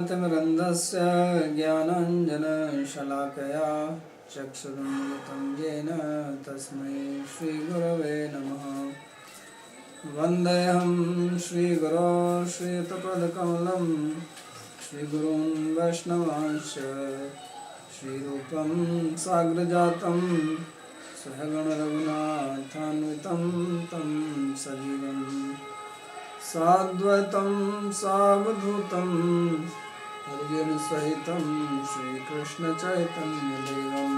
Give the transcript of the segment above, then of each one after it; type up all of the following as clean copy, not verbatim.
तिमिरन्धस्य ज्ञानाञ्जनशलाकया चक्षुरुन्मिलितं येन तस्मै श्रीगुरवे नमः। वन्देऽहं श्रीगुरो श्रीयुतपदकमलं श्रीगुरून् वैष्णवांश्च श्रीरूपं साग्रजातं सहगणरघुनाथान्वितं तं सजीवं साद्वैतं सावधूतं हरिजनसहितं श्रीकृष्णचैतन्यदेवं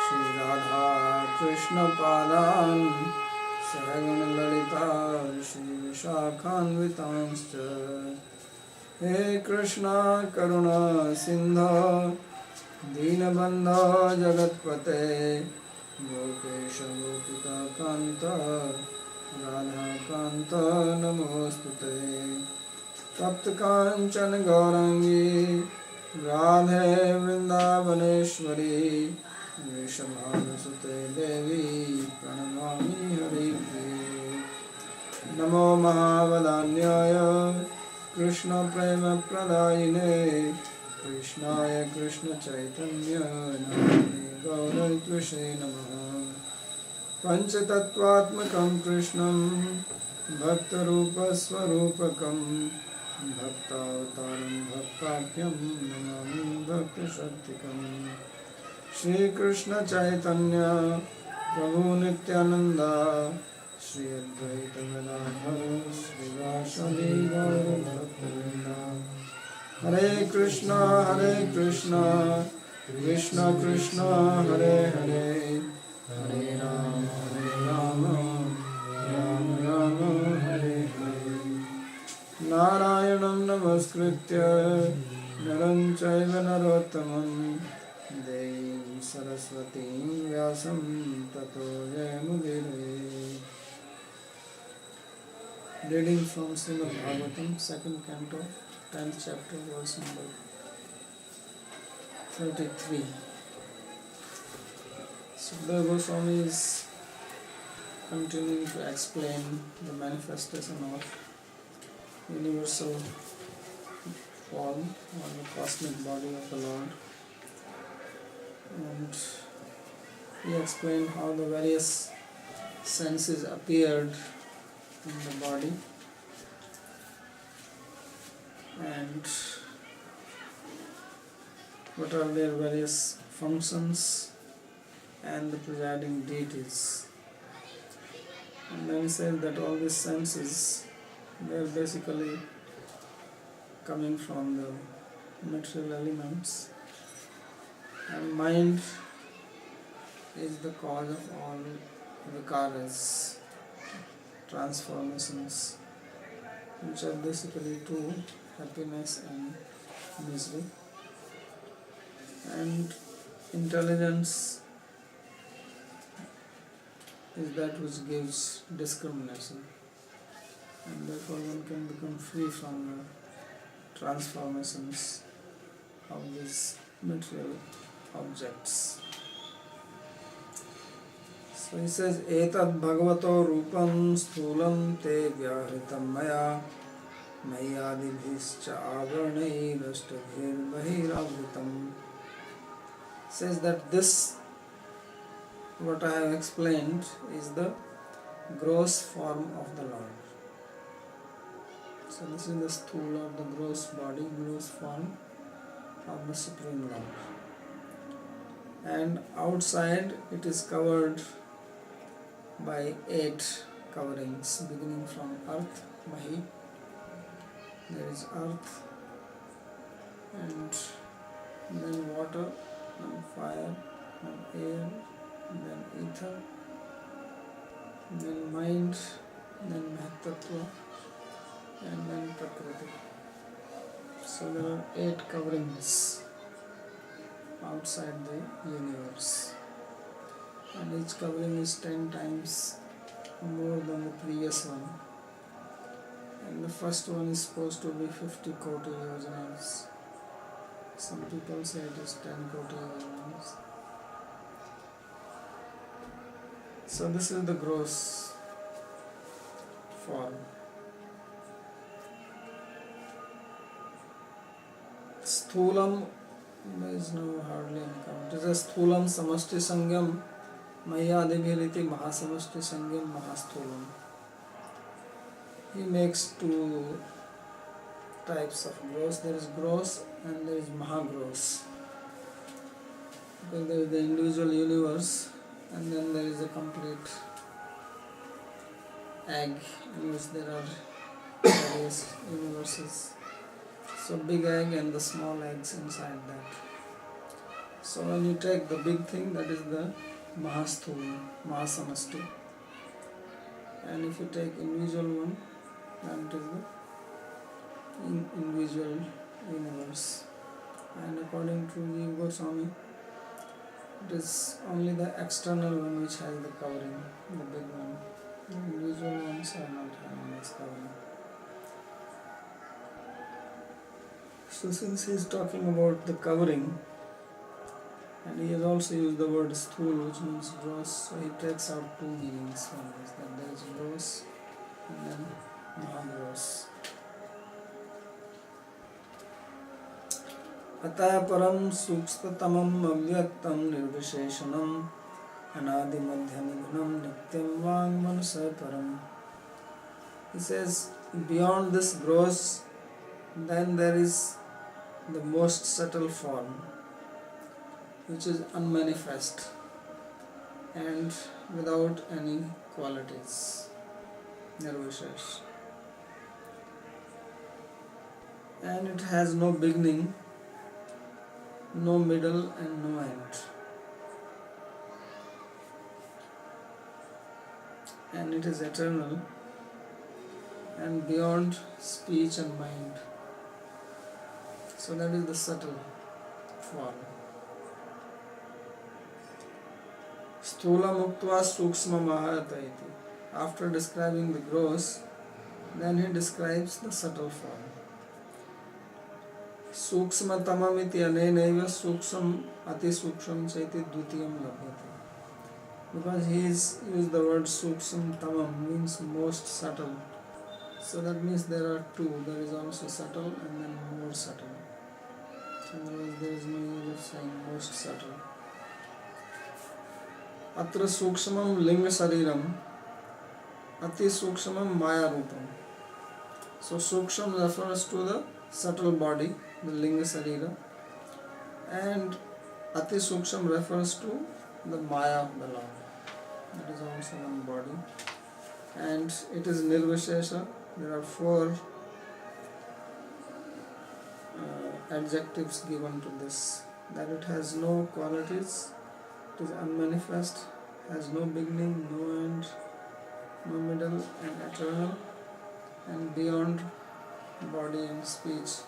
श्रीराधाकृष्णपादान् सहगणललिता श्रीविशाखान्वितांश्च। हे कृष्णा करुणा सिन्धो दीनबन्धो जगत्पते गोपेश गोपिकान्त राधाकान्त नमोऽस्तुते। तप्तकाञ्चन गौराङ्गी राधे वृन्दावनेश्वरी वृषभानुसुते देवी प्रणमामि हरिप्रिये। नमो महावदान्याय कृष्णप्रेमप्रदायिने कृष्णाय कृष्णचैतन्य नामिने गौरत्विषे नमः। पंचतत्वात्मकं कृष्णं भक्तरूपस्वरूपकं भक्तावतारं भक्ताख्यं नमामि भक्तशक्तिकं। श्रीकृष्णचैतन्य प्रभु नित्यानन्द श्री अद्वैत गदाधर श्रीवासदि गौरभक्तवृन्द। हरे कृष्णा कृष्ण कृष्ण हरे हरे हरे राम राम राम हरे हरे। नारायणं नमस्कृत्य नरं चैव नरोत्तमं देवीं सरस्वतीं व्यासं ततो जयमुदीरये। Reading from Srimad Bhagavatam, 2nd Canto, 10th chapter, verse number 33. Srila Goswami is continuing to explain the manifestation of universal form or the cosmic body of the Lord, and he explained how the various senses appeared in the body and what are their various functions and the presiding deities. And then he says that all these senses, they are basically coming from the material elements, and mind is the cause of all vikaras, transformations, which are basically two, happiness and misery. And intelligence is that which gives discrimination, and therefore one can become free from the transformations of these material objects. So he says, Etad bhagavato rupam sthulam te vyahritam maya mayadibhischa avarnai rashtabhir bahiravritam. Says that this, what I have explained, is the gross form of the Lord. So this is the sthula, the gross body, gross form of the Supreme Lord. And outside it is covered by 8 coverings, beginning from earth, Mahi. There is earth, and then water, then fire, then air, then ether, then mind, then Mahatattva, and then Prakriti. So there are 8 coverings outside the universe, and each covering is 10 times more than the previous one. And the first one is supposed to be 50 koti yojanas. Some people say it is 10 koti yojanas. So this is the gross form. Sthulam, there is no hardly any count. It is Sthulam Samasti Sangyam Mayadibhiriti Mahasamasti Sangyam Mahasthulam. He makes two types of gross. There is gross and there is Mahagross. Because there is the individual universe and then there is a complete egg in which there are various universes. So big egg and the small eggs inside that. So when you take the big thing, that is the Mahasthula, Mahasamasti. And if you take individual one, then it is the individual universe. And according to the Goswami, it is only the external one which has the covering, the big one. The individual ones are not having this covering. So since he is talking about the covering, and he has also used the word sthul, which means gross, so he takes out two meanings from this, that there is gross and then mahagross. Ataya param sukstatamam avyaktam nirvisheshanam anadi madhyanigunam nityam vang manasa param. He says, beyond this gross, then there is the most subtle form, which is unmanifest and without any qualities, nirvishesh. And it has no beginning, no middle and no end. And it is eternal and beyond speech and mind. So that is the subtle form. Sthula muktva sukshma mahata iti. After describing the gross, then he describes the subtle form. Sukshma tamam iti anenaiva suksham ati suksham chaiti dvitiyam labhyate. Because he is used the word suksham tamam, means most subtle. So that means there are two. There is also subtle and then more subtle. Otherwise there is no use of saying most subtle. Atra sukshmam linga sariram ati sukshmam maya rupam. So suksham refers to the subtle body, the linga sarira, and ati suksham refers to the maya of the Lord. That is also one body. And it is nirvishesha. There are four adjectives given to this, that it has no qualities, it is unmanifest, has no beginning, no end, no middle, and eternal, and beyond body and speech.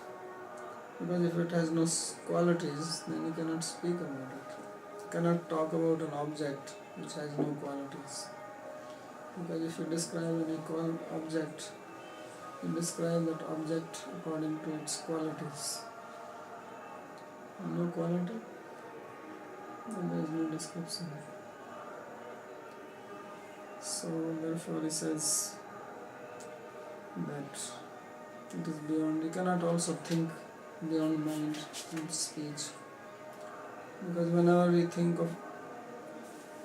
Because if it has no qualities, then you cannot speak about it. You cannot talk about an object which has no qualities. Because if you describe any object, you describe that object according to its qualities. No quality, then there is no description. So therefore he says that it is beyond. You cannot also think beyond mind and speech. Because whenever you think of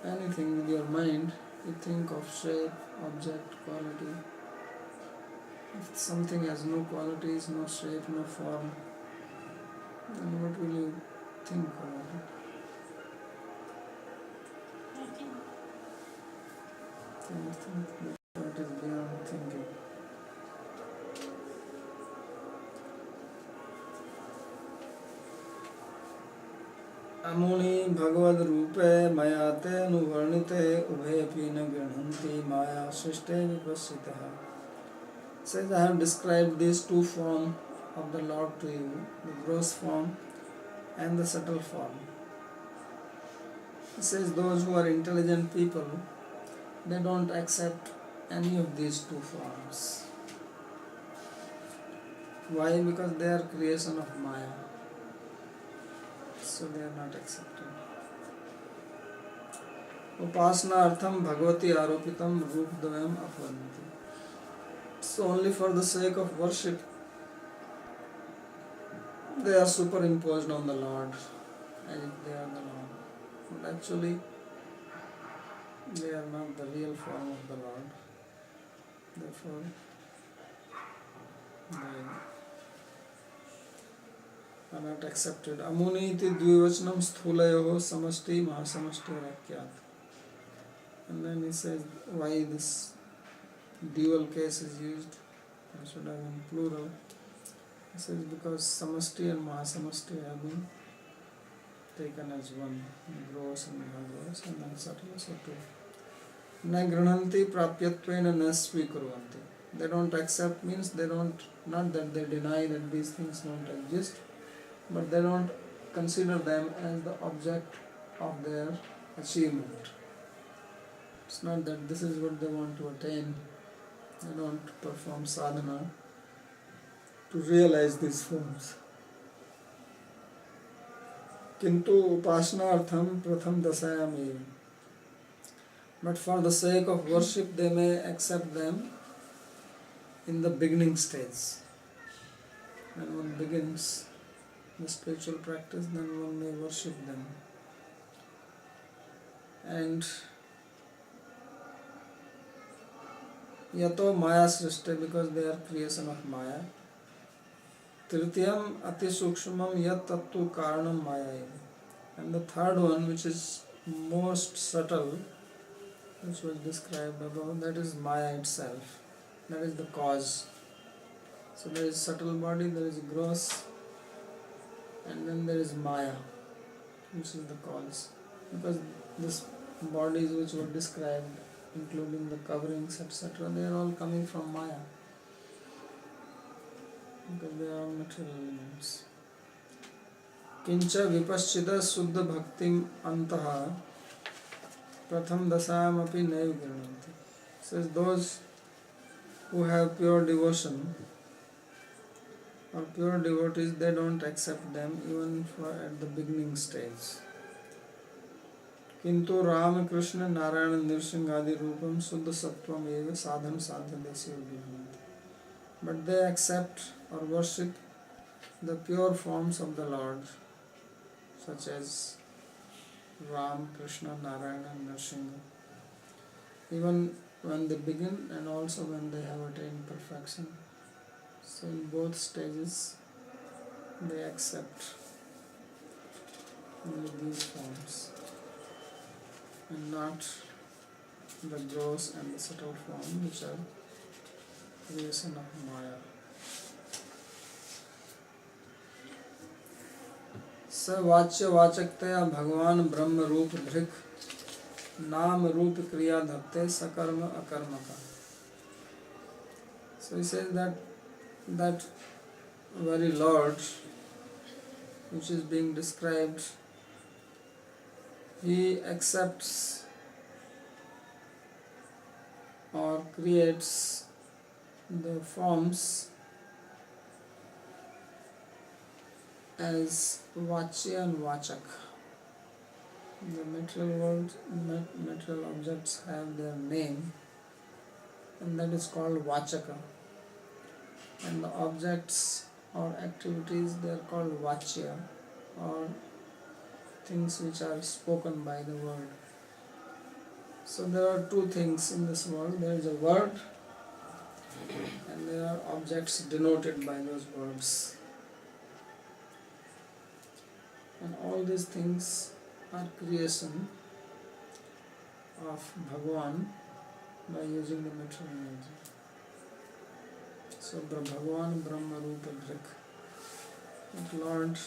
anything with your mind, you think of shape, object, quality. If something has no qualities, no shape, no form, then what will you think about it? Can you think that it is beyond thinking? Amuni Bhagavad Rupe Mayate Nuvarnite Ubhepi na Granhanti Maya Srishte Vipasitaha. Says, I have described these two forms of the Lord to you, the gross form and the subtle form. He says those who are intelligent people, they don't accept any of these two forms. Why? Because they are creation of Maya. So they are not accepted. Upasana artham bhagavati aropitam rupdvayam apvanti. So only for the sake of worship, they are superimposed on the Lord as if they are the Lord. But actually, they are not the real form of the Lord. Therefore, they are not accepted. Amuni iti dvivachanam sthulayoho samasti mahasamasti rakyat. And then he says why this dual case is used. I should have in plural. He says because samasti and mahasamasti have been taken as one, gross and mahagross, and then subtle also two. Na grananti prapyatvena na svikurvanti. They don't accept means they don't, not that they deny that these things don't exist, but they don't consider them as the object of their achievement. It's not that this is what they want to attain. They don't perform sadhana to realize these forms. Kintu upasanaartham pratham dasayam eva. But for the sake of worship, they may accept them in the beginning stage. When one begins the spiritual practice, then one may worship them. And yato maya srishte, because they are creation of maya. Tritiyam ati sukshmam yat tattu karanam maya eva. And the third one, which is most subtle, which was described above, that is maya itself. That is the cause. So there is subtle body, there is gross, and then there is maya, which is the cause. Because these bodies which were described, including the coverings, etc., they are all coming from maya. Because they are all material elements. Kincha vipaschita suddha bhaktim antaha pratham dasayam api naiv grananti. Says those who have pure devotion or pure devotees, they don't accept them even for at the beginning stage. Kintu Ram Krishna Narayana Nirsinghadi Rupam Suddha Sattvam Eva Sadhan Sadha Desyo Gyananti. But they accept or worship the pure forms of the Lord, such as Ram, Krishna, Narayana and Nrsimha. Even when they begin and also when they have attained perfection. So in both stages they accept only these forms and not the gross and the subtle form which are creation of Maya. स वाच्य वाचकतया भगवान ब्रह्म रूप धृक नाम रूप क्रिया धत्ते सकर्म अकर्म का. So he says that very Lord which is being described, he accepts or creates the forms as Vachya and Vachak. The material world, material objects have their name, and that is called Vachaka. And the objects or activities, they are called Vachya, or things which are spoken by the word. So there are two things in this world. There is a word and there are objects denoted by those words. And all these things are creation of Bhagavan by using the material energy. So Bhagavan Brahma Rupa Dhrik, that Lord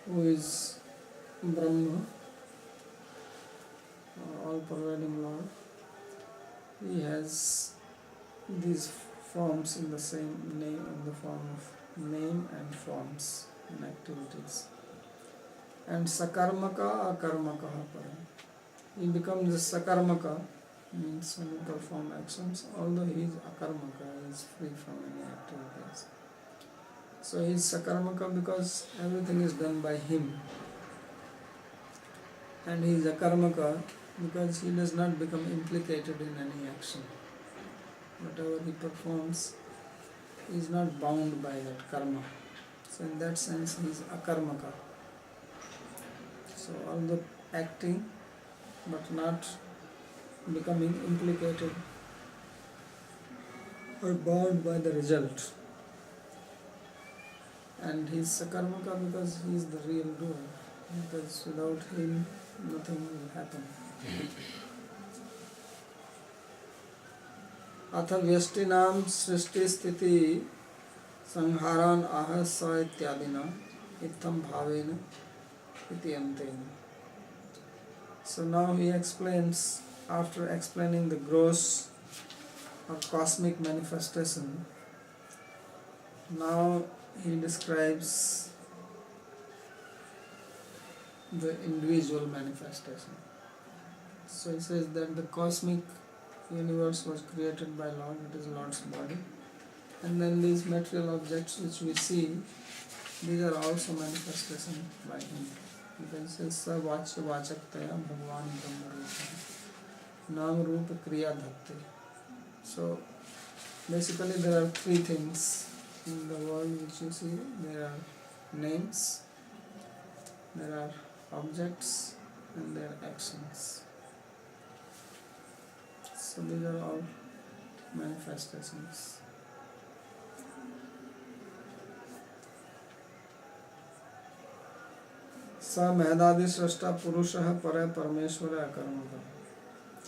who is Brahma, all-pervading Lord, he has these forms in the same name, in the form of name and forms and activities. And Sakarmaka Akarmaka Para. He becomes a Sakarmaka, means when you perform actions, although he is Akarmaka, he is free from any activities. So he is Sakarmaka because everything is done by him. And he is Akarmaka because he does not become implicated in any action. Whatever he performs he is not bound by that karma. So in that sense he is akarmaka. So although acting but not becoming implicated or bound by the result. And he is sakarmaka because he is the real doer. Because without him nothing will happen. अथ व्यष्टिनाम सृष्टि स्थिति संहारान आह स इत्यादिना इत्थम भावेन इति अंतेन. So now he explains, after explaining the gross or cosmic manifestation, now he describes the individual manifestation. So he says that the cosmic universe was created by Lord, it is Lord's body, and then these material objects which we see, these are also manifestation by him. Because he says vachya vachaktaya bhagwan brahma rupa nam rupa kriya dhatti. So basically there are three things in the world which you see. There are names, there are objects, and there are actions. So these are all manifestations. स महदादि सृष्टा पुरुषः परः परमेश्वरः अकर्मकः.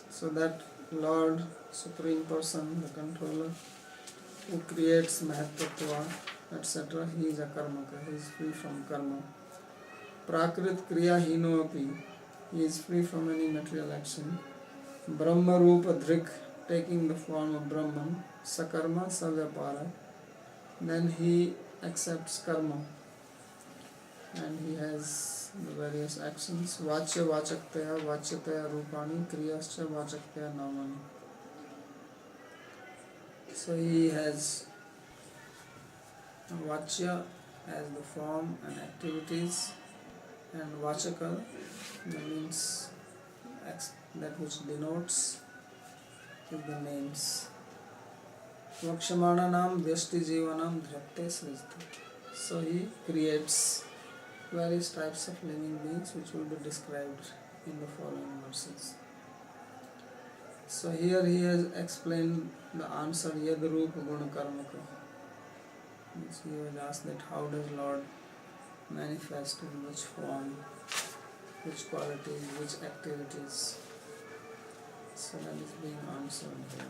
So that Lord, Supreme Person, the Controller, who creates Mahatattva, etc., he is akarmaka, he is free from karma. Prakrit kriya hino api, he is free from any material action. Brahma Rupa Dhrik, taking the form of Brahman, Sakarma Savyapara, then he accepts karma and he has the various actions. Vachya Vachaktaya Vachyataya Rupani Kriyascha Vachaktaya Namani. So he has Vachya as the form and activities, and Vachaka, that means that which denotes is the names. Vakshamananam Vyashti Jivanam Dhrapte Srishti. So he creates various types of living beings which will be described in the following verses. So here he has explained the answer Yadrupa Guna Karmaka. So he was asked that how does Lord manifest, in which form, which qualities, which activities. So that is being answered here.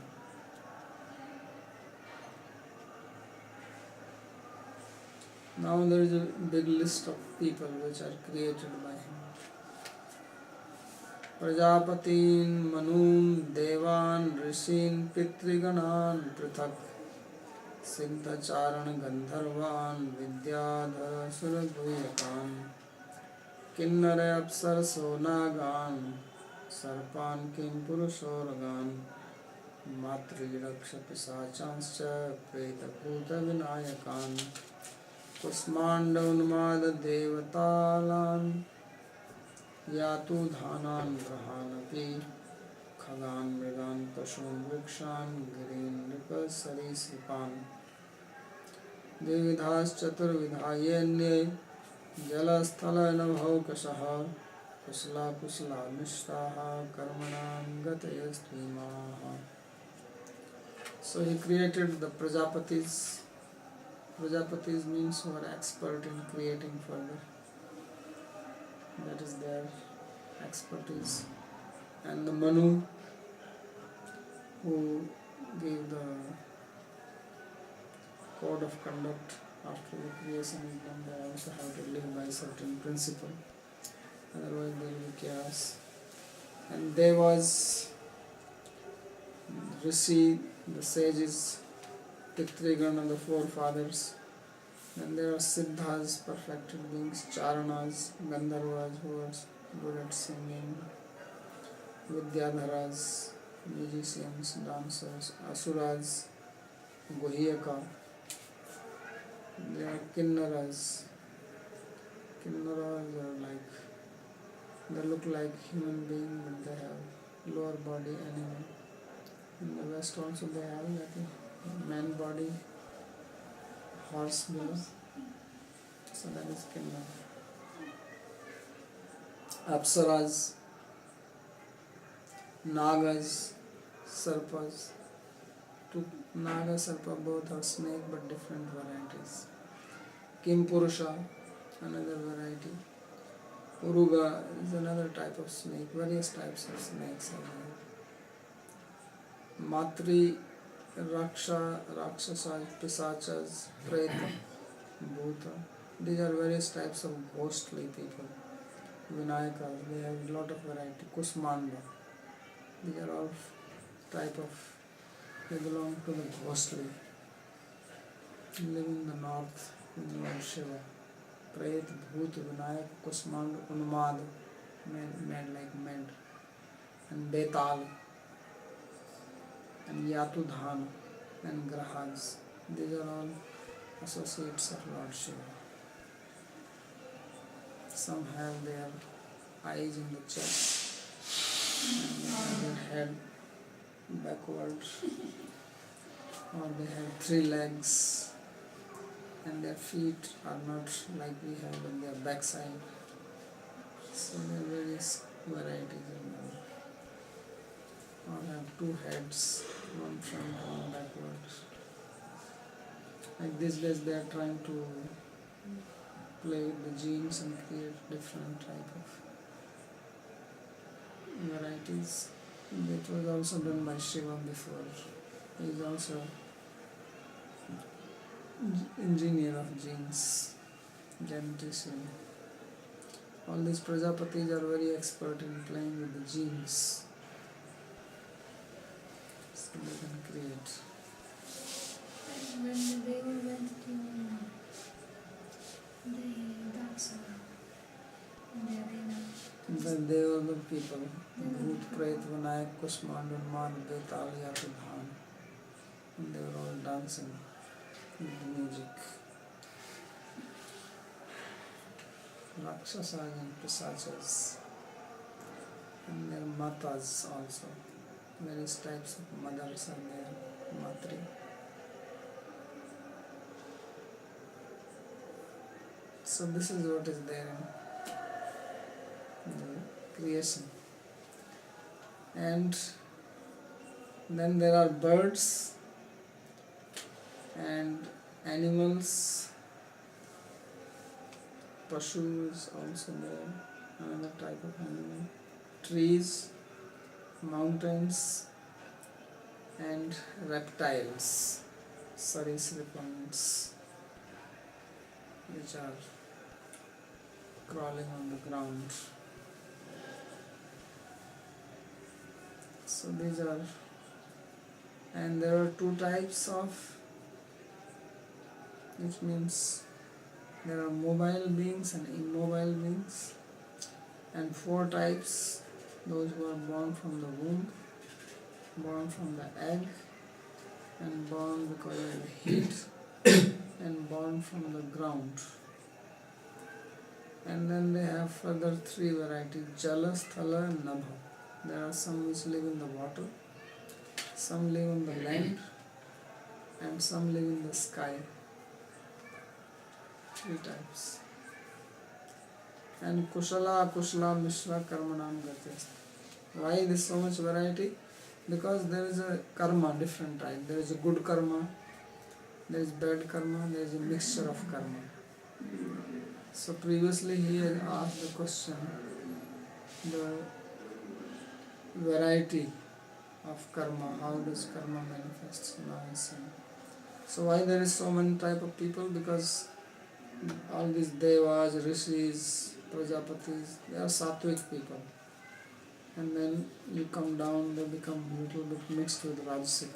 Now there is a big list of people which are created by him. Prajapatin, Manun, Devan, Rishin, Pitriganan, Prithak, Siddhacharan, Gandharvan, Vidyadhara, Surabhuyakan, Kinnara, Apsar, Sonagan, Sarpan, Kim, Purushoragan, Matri, Raksha, Pisachanscha, Preta, Bhuta, Vinayakan, Kusmanda, Unmada, Devatalan, Yatu, Dhanan, Grahanapi, Khagan, Mrigan, Pashun, Vrikshan, Girin, Ripa, Saris, Ripan, Devidhas, Chaturvidhayenne, Jalasthala, Navhaukashaha, Kusla, Kusla, Mishtaha, Karmanam, Gatayastvimaha. So he created the Prajapatis. Prajapatis means who are expert in creating further. That is their expertise. And the Manu, who gave the code of conduct after the creation is done. They also have to live by certain principle, otherwise there will be chaos. And there was Rishi, the sages, Pitrigana, the forefathers. Then there are Siddhas, perfected beings, Charanas, Gandharvas, who are good at singing, Vidyadharas, musicians, dancers, Asuras, Guhyaka. There are Kinnaras. Kinnaras are like, they look like human beings but they have lower body animal. In the West also they have like a man body horse below. So that is kingdom. Apsaras, Nagas, Sarpas. Naga, Sarpa both are snake but different varieties. Kimpurusha, another variety. Uruga is another type of snake. Various types of snakes are there. Matri, Raksha, Rakshasa, Pisachas, Preta, Bhuta. These are various types of ghostly people. Vinayaka, they have a lot of variety. Kusmanda, these are all type of, they belong to the ghostly. Live in the north, in Lord Shiva. Pret, Bhut, Vinayak, Kusmand, Unmad, made like med, and Betal, and Yatudhan, and Grahas. These are all associates of Lord Shiva. Some have their eyes in the chest, and they have their head backwards, or they have 3 legs, and their feet are not like we have on their backside. So there are various varieties of them. Or have 2 heads, one front, one backwards. Like these days they are trying to play with the genes and create different type of varieties. That was also done by Shiva before. He is also engineer of genes, genetician. All these Prajapatis are very expert in playing with the genes. So they can create. When the Deva went to the Dasa in the arena, Then they were the people. Bhut, Pret, Vinayak, Kusmand, Unmad, Betal, Yatudhan. And they were all dancing with the music. Rakshasas and Pisachas. And their matas also. Various types of mothers are there. Matri. So this is what is there in the creation. And then there are birds and animals. Pashu is also there, another type of animal. Trees, mountains, and reptiles, sarisripans, which are crawling on the ground. So these are, and there are 2 types of, which means there are mobile beings and immobile beings, and 4 types: those who are born from the womb, born from the egg, and born because of the heat, and born from the ground. And then they have further 3 varieties: Jala, Sthala, and Nabha. There are some which live in the water, some live on the land, and some live in the sky. 3 types. And Kushala, Akushala, Mishra, Karmanam, Gatyas. Why this so much variety? Because there is a karma, different type. There is a good karma, there is bad karma, there is a mixture of karma. So previously he had asked the question, the variety of karma, how does karma manifest? Now I see. So why there is so many type of people? Because all these devas, rishis, prajapatis, they are sattvic people. And then you come down, they become a little bit mixed with rajasic.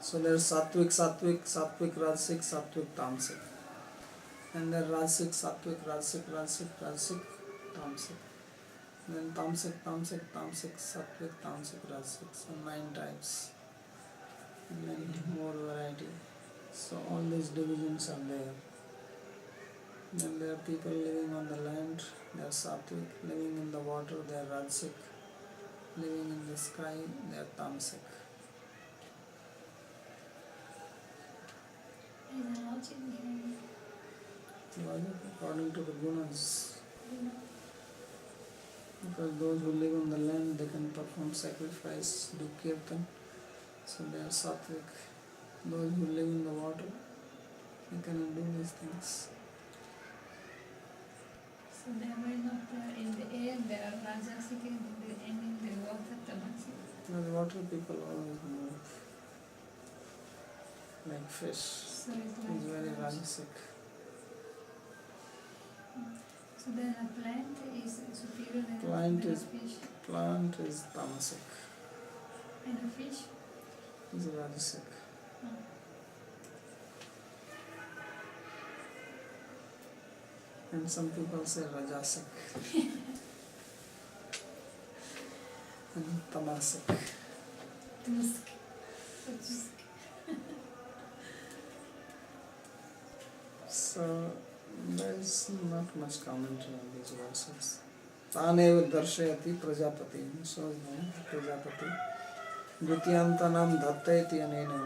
So there is sattvic, rajasic, sattvic, tamasic. And there are rajasic, sattvic, rajasic, tamasic. Then tamasic, sattvic, tamasic, rajasic. So 9 types. And then more variety. So all these divisions are there. Then there are people living on the land, they are sattvic. Living in the water, they are rajasic. Living in the sky, they are tamasic. these are much in him. According to the gunas. Because those who live on the land, they can perform sacrifice, do kirtan, so they are sattvic. Those who live in the water, they cannot do these things. So they were not in the air, they are rajasic, and in the water, tamasic. The water people always move like fish. So it's It's very like rajasic. so then a plant is superior than Plant than is- a fish. Plant is tamasic, And a fish? is rajasic. Oh. And some people say rajasic and tamasic. Tusk. Tusk. So there is not much commentary on these verses. Tanev darshayati prajapati, shows the Prajapati. Dvitiyantanam dhattayati anena,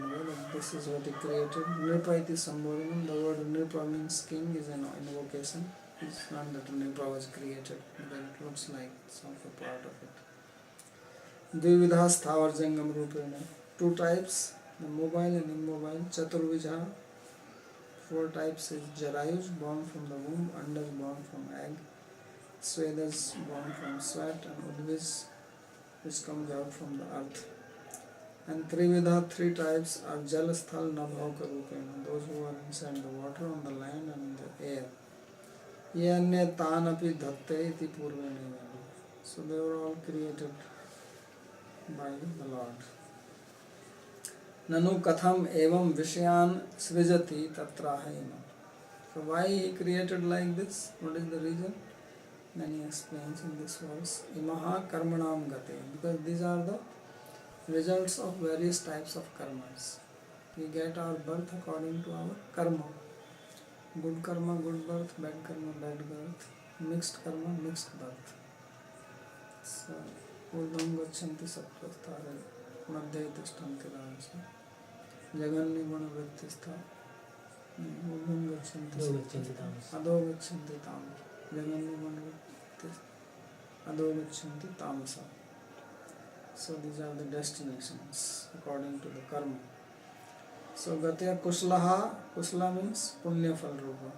this is what he created. Nripa iti sambodhanam, the word Nripa means king, is an invocation. It's not that Nripa was created, but it looks like some part of it. Dvividha sthavar jangam rupena, two types, the mobile and immobile. Chaturvijha, four types is Jarayus, born from the womb, Andas, born from egg, Swedas, born from sweat, and Udvis, which comes out from the earth. And Trividha, three types are Jalasthal, Nabhauka, Rupena, those who are inside the water, on the land, and in the air. Yanya Tanapi Dhatte iti Purvene. So they were all created by the Lord. Nanu katham evam vishayan srijati tatrahayama. So why he created like this? What is the reason? Then he explains in this verse, Imaha karmanam gate, because these are the results of various types of karmas. We get our birth according to our karma. Good karma, good birth, bad karma, bad birth, mixed karma, mixed birth. So, urdhvam gachanti sattvathara, madhya tishtanti rajasa, jagannī guna vrittistha, urdhvam gachanti sattvathara, adho gachanti tamasa, jagannī guna vrittistha, adho gachanti tamasa. So these are the destinations according to the karma. So Gatya Kuslaha, Kusla means Punya Fal Rupa,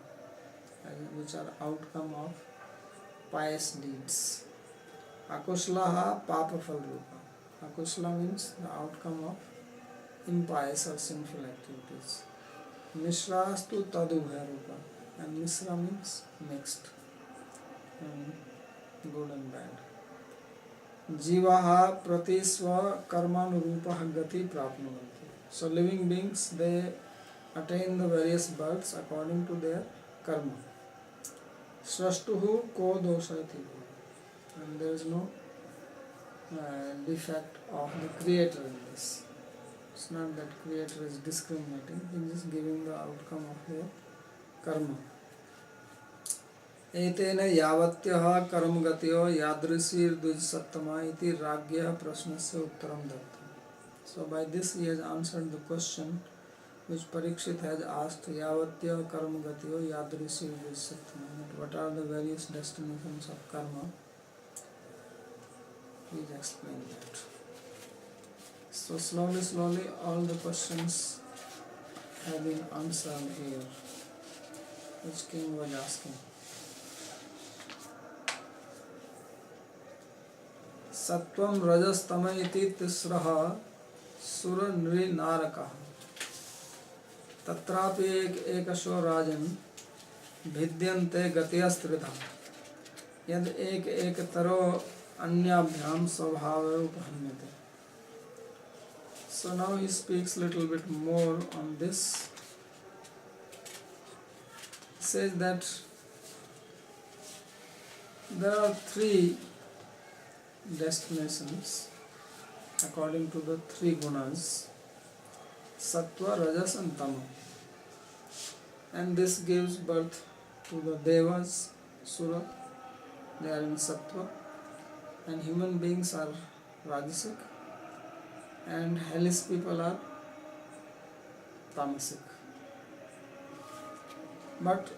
which are outcome of pious deeds. Akuslaha Papa Fal Rupa. Akusla means the outcome of impious or sinful activities. Mishrastu Tadubhaya Rupa, and Misra means mixed, good and bad. Jivaha pratisva karmanurupah gati prapnuvanti. So living beings, they attain the various births according to their karma. Srashtuhu ko dosati. And there is no defect of the creator in this. It's not that creator is discriminating, he is just giving the outcome of their karma. एतेन यावत्यः कर्मगतयो यादृशीर्द्विजसत्तमा इति राज्ञः प्रश्नस्य उत्तरं दत्तं. So by this he has answered the question which Parikshit has asked, yavatya karmagatiyo yadrishirद्विजसत्तमा, what are the various destinations of karma? Please explain that. So slowly all the questions have been answered here, which king was asking. सत्वं रजस्तम इति तिस्रः सुर नृ नारकः तत्रापि एकशो राजन् भिद्यन्ते गतयस्त्रिधा यद एक तरो अन्याभ्याम स्वभावे उपहन्यते. So now he speaks little bit more on this. He says that there are three destinations according to the three gunas, sattva, rajas and tama, and this gives birth to the devas, sura, they are in sattva, and human beings are rajasic, and hellish people are tamasic. But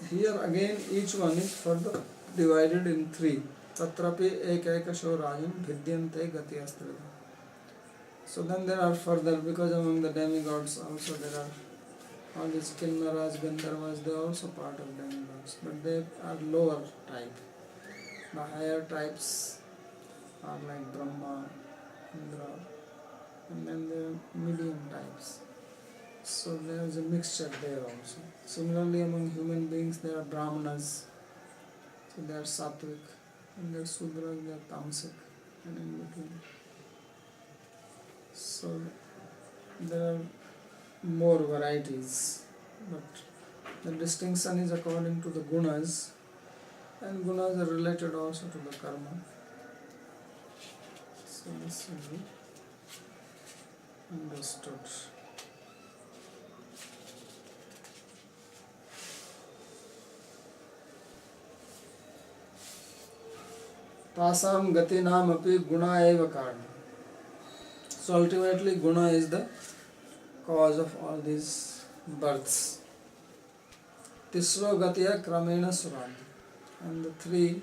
here again each one is further divided in three. Tatrapi ekaikasho rajan vidyante gati astrida. So then there are further, because among the demigods also there are all these Kinnaras, Gandharvas, they are also part of demigods, but they are lower type. The higher types are like Brahma, Indra, and then there are medium types. So there is a mixture there also. Similarly, among human beings there are Brahmanas, so they are Sattvic, and there are Sudras, they are Tamasic, and in between. So there are more varieties, but the distinction is according to the gunas, and gunas are related also to the karma. So this will be understood. Tasam gatinam api guna eva karma. So ultimately guna is the cause of all these births. Tisro gatiya kramena surani. And the three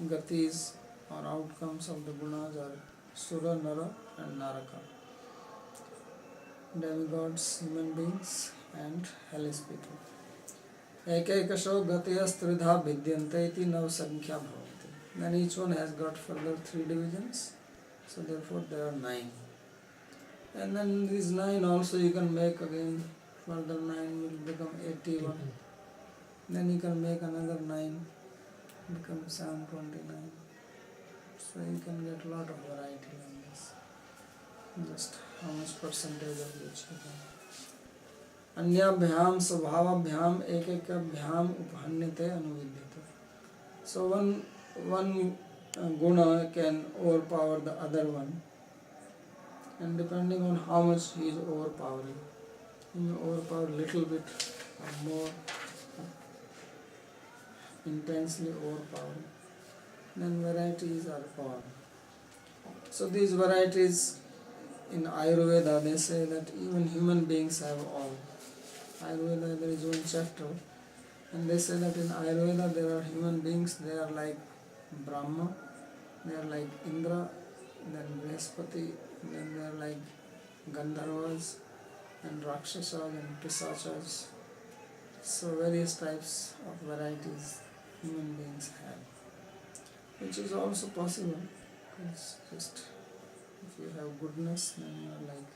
gatis or outcomes of the gunas are Sura, Nara and Naraka. Demigods, human beings and hellish people. Ekaikasho gatiyas tridha vidyante iti nav sankhya bhavati. Then each one has got further three divisions. So therefore there are 9. And then these 9 also you can make again, further 9 will become 81. Then you can make another 9, become 729. So you can get a lot of variety on this. Just how much percentage of each you can. Anyabhyam svabhabhyam ekekabhyam upahanyate anuvidyate. So one guna can overpower the other one, and depending on how much he is overpowering, he may overpower little bit or more intensely overpowering. Then varieties are born. So these varieties in Ayurveda, they say that even human beings have all. Ayurveda, there is one chapter, and they say that in Ayurveda there are human beings, they are like Brahma, they are like Indra, then Brihaspati, then they are like Gandharvas and Rakshasas and Pisachas. So various types of varieties human beings have, which is also possible. It's just if you have goodness, then you are like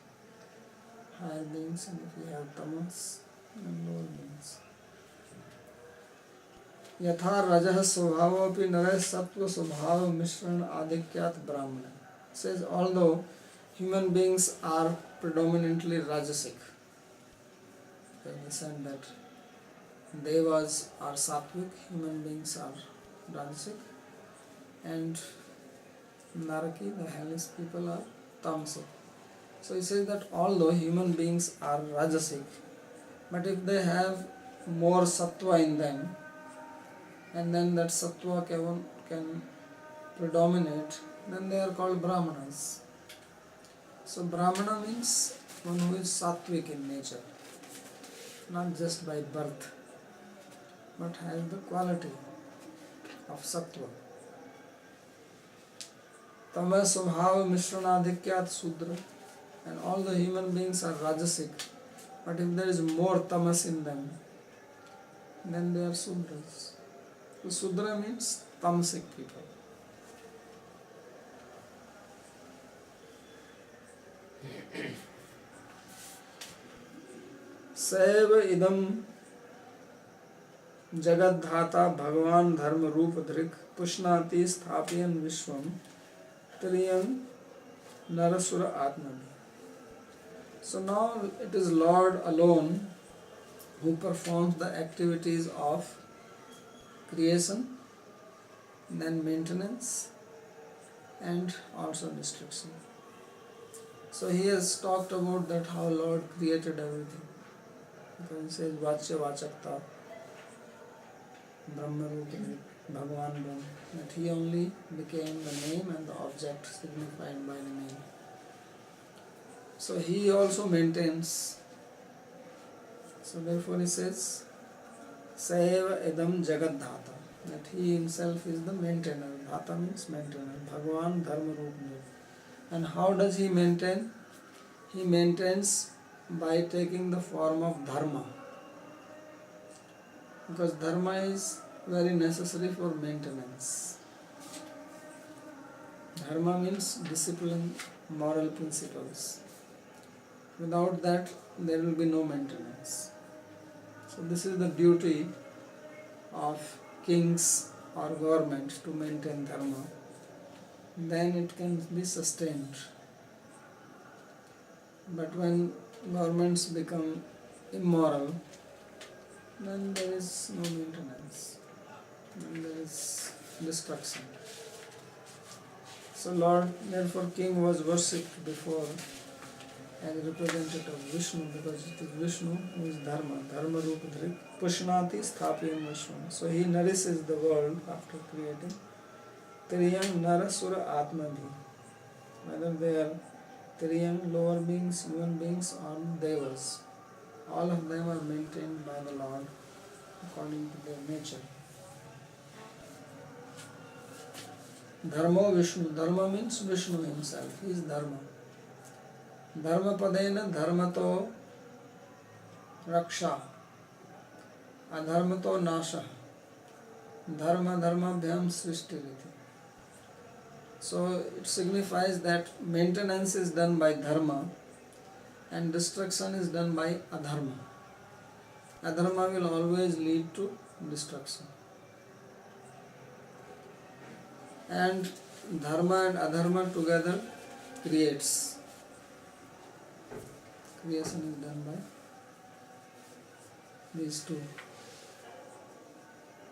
higher beings, and if you have tamas, then lower beings. Yatha rajah svabhavapi narah sattva svabhava mishran adhikyat brahmana. Says although human beings are predominantly rajasic, when he said that devas are sattvic, human beings are rajasic, and naraki, the hellish people, are tamasic. So he says that although human beings are rajasic, but if they have more sattva in them, and then that sattva can predominate, then they are called brahmanas. So brahmana means one who is sattvic in nature, not just by birth, but has the quality of sattva. Tama svabhava mishranadhikyat sudra. And all the human beings are rajasic, but if there is more tamas in them, then they are sudras. So sudra means tamasic people. Saiva idam jagadhata bhagavan dharma rupa dhrik pushnati sthapiyan vishwam triyan narasura atmani. So now it is Lord alone who performs the activities of creation, then maintenance, and also destruction. So he has talked about that how Lord created everything. Because he says Vachya Vachakta, Brahma Rupa, Bhagavan Brahma, that he only became the name and the object signified by the name. So he also maintains. So therefore he says Saiva idam jagat dhata. That he himself is the maintainer. Dhata means maintainer. Bhagavan dharma rupni. And how does he maintain? He maintains by taking the form of dharma. Because dharma is very necessary for maintenance. Dharma means discipline, moral principles. Without that, there will be no maintenance. So this is the duty of kings or government to maintain dharma. Then it can be sustained. But when governments become immoral, then there is no maintenance. Then there is destruction. So Lord, therefore King was worshipped before as representative of Vishnu, because it is Vishnu who is Dharma, Dharma Rupa Dhrik, Pushnati Sthapiyam Vishnu. So he nourishes the world after creating. Triyam Nara Sura Atma Bhi. Whether they are Triyam, lower beings, human beings, or Devas, all of them are maintained by the Lord according to their nature. Dharma Vishnu. Dharma means Vishnu himself. He is Dharma. Dharma padena dharmato raksha. Adharmato nasha. Dharma dharmabhyam srishtiriti. So it signifies that maintenance is done by dharma and destruction is done by adharma. Adharma will always lead to destruction. And dharma and adharma together creates. Creation is done by these two.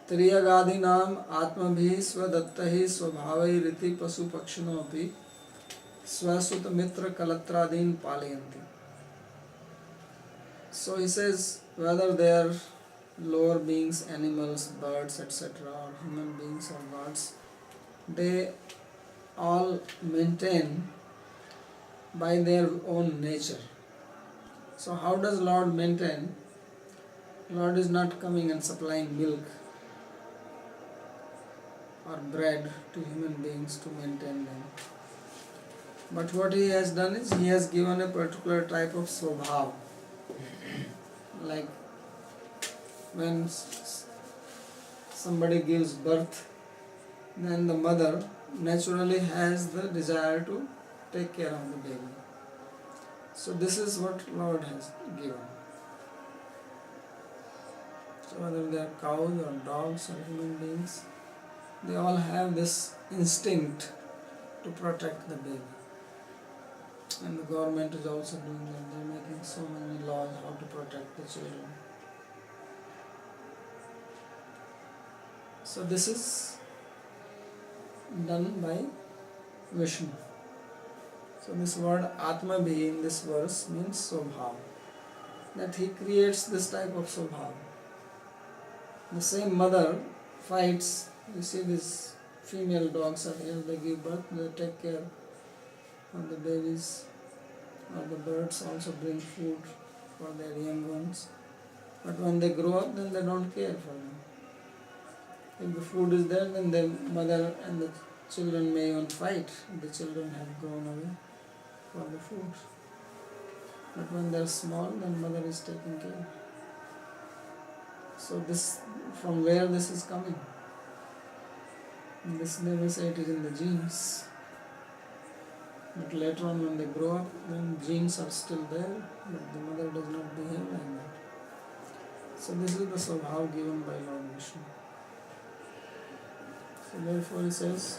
Triyagadinam atmabhi svadattahi svabhavai riti pasu pakshinopi swasut mitra kalatradin palayanti. So he says, whether they are lower beings, animals, birds, etc., or human beings or gods, they all maintain by their own nature. So how does Lord maintain? Lord is not coming and supplying milk or bread to human beings to maintain them. But what he has done is he has given a particular type of swabhav. Like when somebody gives birth, then the mother naturally has the desire to take care of the baby. So this is what Lord has given. So whether they are cows or dogs or human beings, they all have this instinct to protect the baby. And the government is also doing that. They are making so many laws how to protect the children. So this is done by Vishnu. So this word Atma-bhi in this verse means Sobhav. That he creates this type of Sobhav. The same mother fights. You see these female dogs are here, they give birth, they take care of the babies, or the birds also bring food for their young ones. But when they grow up, then they don't care for them. If the food is there, then the mother and the children may even fight. The children have grown away for the food. But when they are small, then mother is taking care. So this, from where this is coming? This they will say it is in the genes. But later on when they grow up, then genes are still there, but the mother does not behave like that. So this is the Swabhav given by Lord Vishnu. So therefore he says,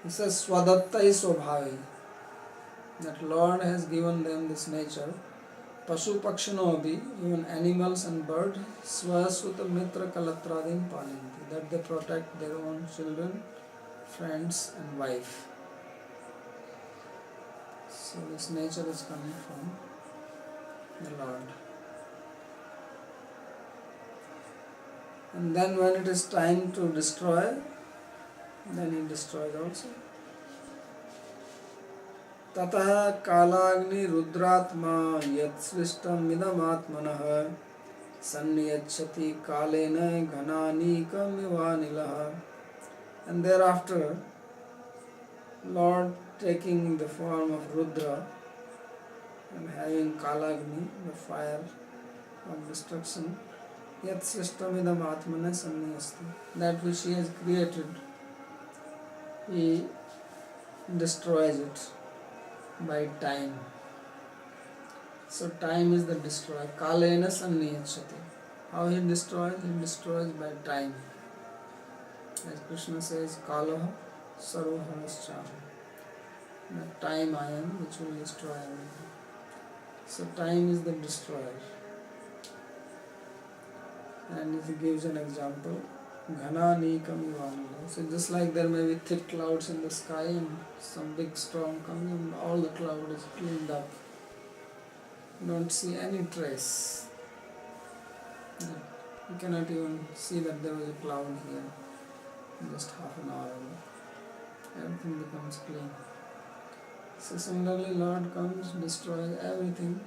Swadattai Swabhavi, that Lord has given them this nature. Pasu Pakshinobi, even animals and birds, Swasuta Mitra Kalatradin Palinti, that they protect their own children, friends and wife. So this nature is coming from the Lord. And then when it is time to destroy, then he destroys also. Tatah kalagni rudratma yat srishtam idamaatmanah sanniyachati kalena ghananikam ivanilah. And thereafter, Lord taking the form of Rudra and having Kalagni, the fire of destruction, yat srishtamidam atmana sanniyasti, that which he has created, he destroys it by time. So time is the destroyer. Kalena sanniyachati. How he destroys? He destroys by time. As Krishna says, Kalaha sarvaharaschaha. The time I am which will destroy everything. So time is the destroyer. And he gives an example, Ghana Nikam Ivanila. So just like there may be thick clouds in the sky and some big storm comes and all the cloud is cleaned up. You don't see any trace. You cannot even see that there was a cloud here just half an hour ago. Everything becomes clean. So similarly, Lord comes, destroys everything,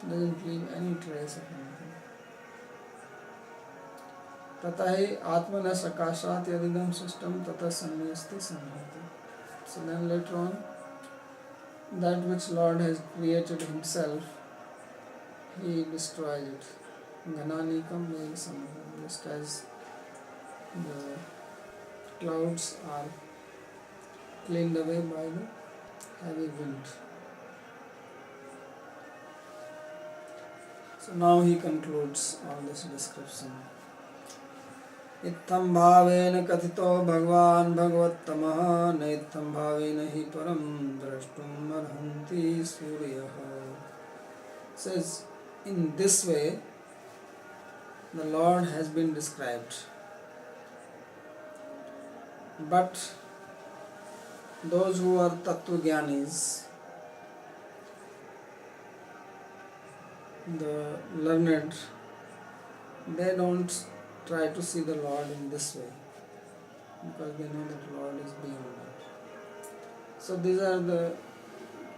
doesn't leave any trace of anything. Tatahi atmana sakashat yadidam system tata sanniyasti sanhati. So then later on, that which Lord has created himself, he destroys it. Gananikam veil samhati. Just as the clouds are cleaned away by the heavy wind. So now he concludes all this description. Ittham bhavena kathito bhagwan bhagavattamah naittham bhavena hi param drashtum arhanti suryaha. Says, in this way the Lord has been described. But those who are Tattvagyanis, the learned, they don't try to see the Lord in this way because they know that Lord is beyond that. So these are the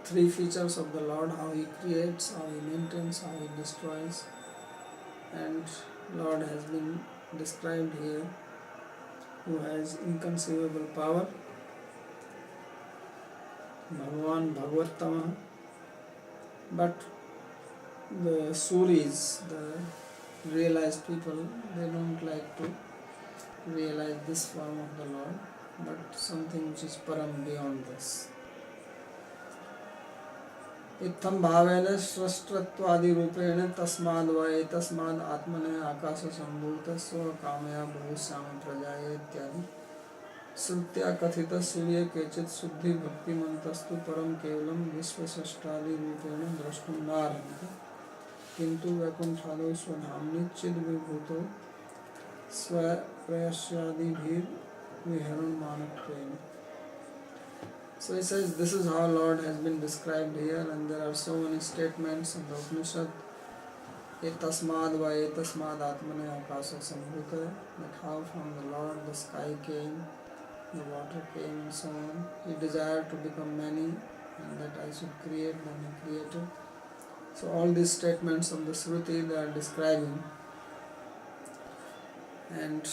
three features of the Lord: how he creates, how he maintains, how he destroys. And Lord has been described here, who has inconceivable power, Bhagavan Bhagavattama. But the Suris, the realized people, they don't like to realize this form of the Lord, but something which is param, beyond this. Itham bhavena srastrattvadi rupena tasmad vaye tasmad atmane akasa sambhuta sva kamaya bhavishyama prajaya ityadi Srutya kathita surya kechit suddhi bhakti mantastu param kevalam vishvasashtadi rupena drashtum narhanti kintu vakunthado swadhamni chid vibhuto sva prayasyadi bhir viharan manatvena. So he says this is how Lord has been described here, and there are so many statements in the Upanishad. Etasmad va etasmad atmane akasa sambhuta, that how from the Lord the sky came, the water came and so on. He desired to become many and that I should create, then he created. So all these statements of the Shruti they are describing, and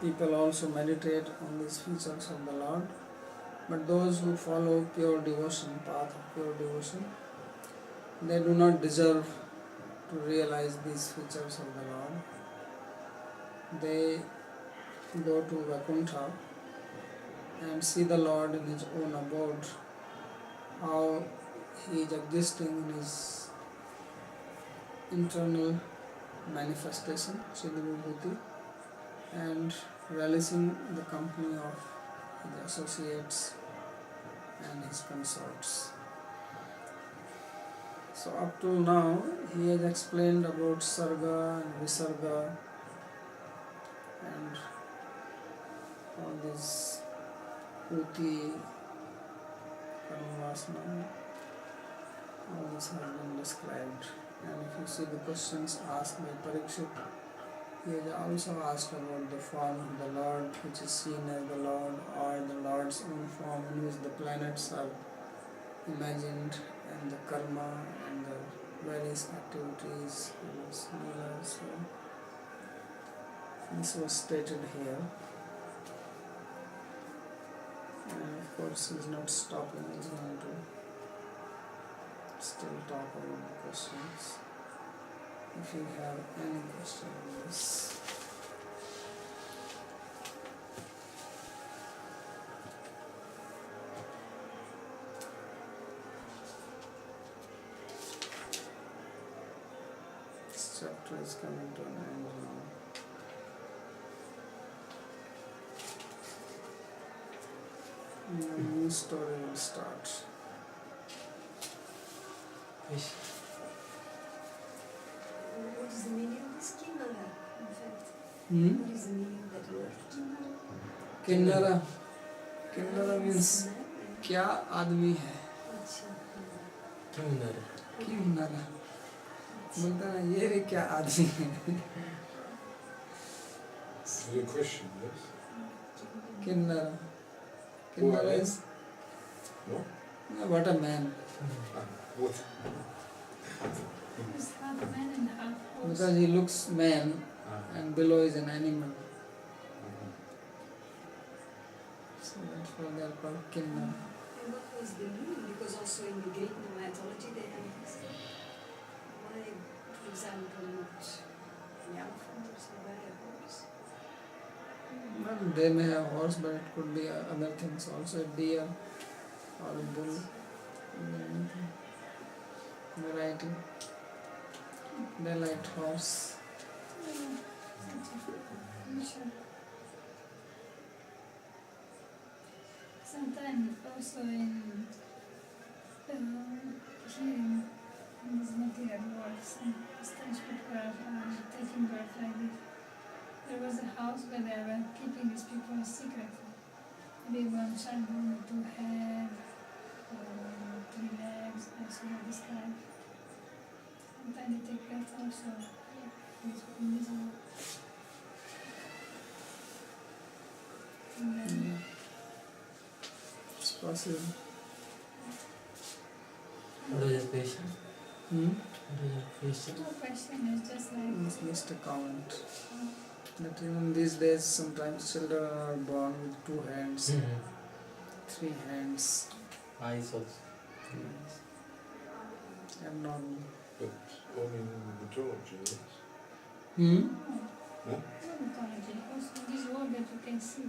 people also meditate on these features of the Lord. But those who follow pure devotion, path of pure devotion, they do not deserve to realize these features of the Lord. They go to Vaikuntha and see the Lord in his own abode, how he is existing in his internal manifestation, Siddhavibhuti, and relishing the company of his associates and his consorts. So up till now he has explained about Sarga and Visarga and all these Uti, Karmavasana, all this has been described. And if you see the questions asked by Parikshit, he has also asked about the form of the Lord, which is seen as the Lord, or the Lord's own form in which the planets are imagined, and the karma and the various activities and Srila. So this was stated here, and of course he is not stopping, he is going to still talk about the questions. If you have any question on this. This chapter is coming to an end now. And a new story will start. Yes. What is the meaning of this Kinnara, in fact? Hmm? What is the meaning of that word? Kinnara. Kinnara means Kinnara? क्या आदमी है, अच्छा, Kinnara. किन्नरा बोलता ना ये रे क्या आदमी है. Is it a question, yes? Kinnara. Kinnara is No? what a man, What? It's half man and half horse. because he looks man and below is an animal. So therefore they are called Kinnara. And what was the meaning? Because also in the Greek mythology they have this. Why, for example, not an elephant or so, why a horse? Well, they may have horse, but it could be other things also, a deer or a bull, anything. Variety. They like horse. Sometimes also in here in these material world, some strange people are taking birth like this. There was a house where they were keeping these people secretly. Maybe one child born with 2 heads or 3 legs, as you have described. Sometimes they take birth also in this world. And then It's possible. What is the question? Hmm? What is the question? no question is just like It's just a comment. That even these days sometimes children are born with 2 hands, 3 hands. Eyes also. Abnormal. But only in mythology, yes? Hmm? No? mythology, also this world that you can see.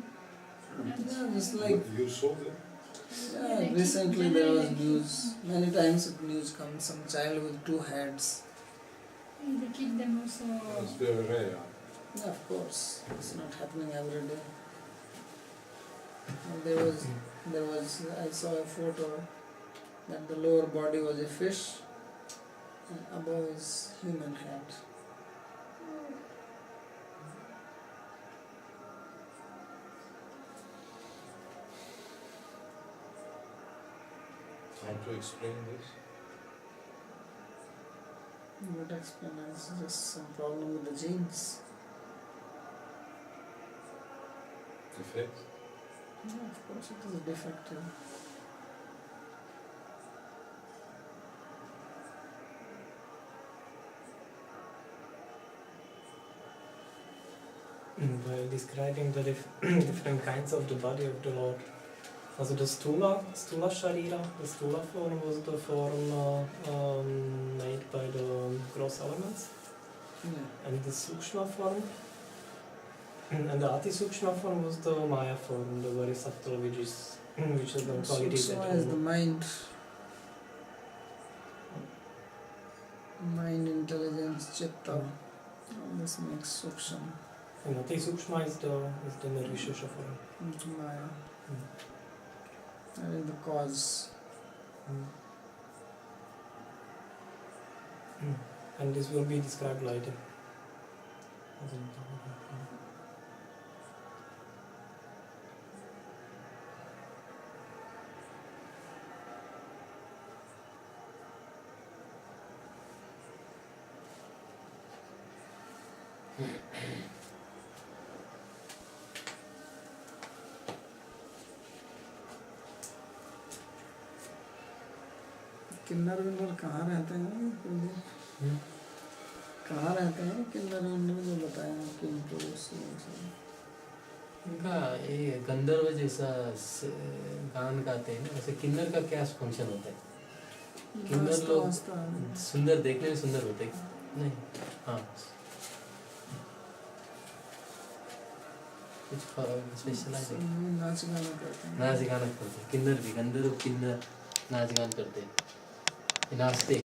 Yeah, it's like What, you saw them? yeah, recently there was news. Many times news comes some child with 2 heads. And they keep them also. It's very rare. Yeah, of course, it's not happening every day. And there was I saw a photo that the lower body was a fish and above is human head. How to explain this? What explain is just some problem with the genes. Defect? Yeah, of course it is defective. While describing the different kinds of the body of the Lord. Also the Stula Sharira, the Stula form was the form made by the gross elements, Yeah. and the Sukshma form, and the Ati Sukshma form was the Maya form, the very subtle, which is the qualities that Sukshma is the mind. Mind, intelligence, chitta. All this makes Sukshma. And Ati Sukshma is the Nirvishesha form. Maya. Mm. That is the cause. And this will be described later. Kinnar winner कहाँ रहते हैं कुलदीप? हम्म। कहाँ रहते हैं किन्नर winner जो बताया किंतु इनका ये गंधर्व जैसा गान गाते हैं ना, वैसे किन्नर का क्या फंक्शन होता है? किन्नर लोग सुंदर, देखने में सुंदर होते हैं नहीं? हाँ, कुछ स्पेशलाइज नाच गाना करते हैं। नाच गाना करते हैं। किन्नर भी, गंधर्व किन्नर नाच गान करते हैं, नाचते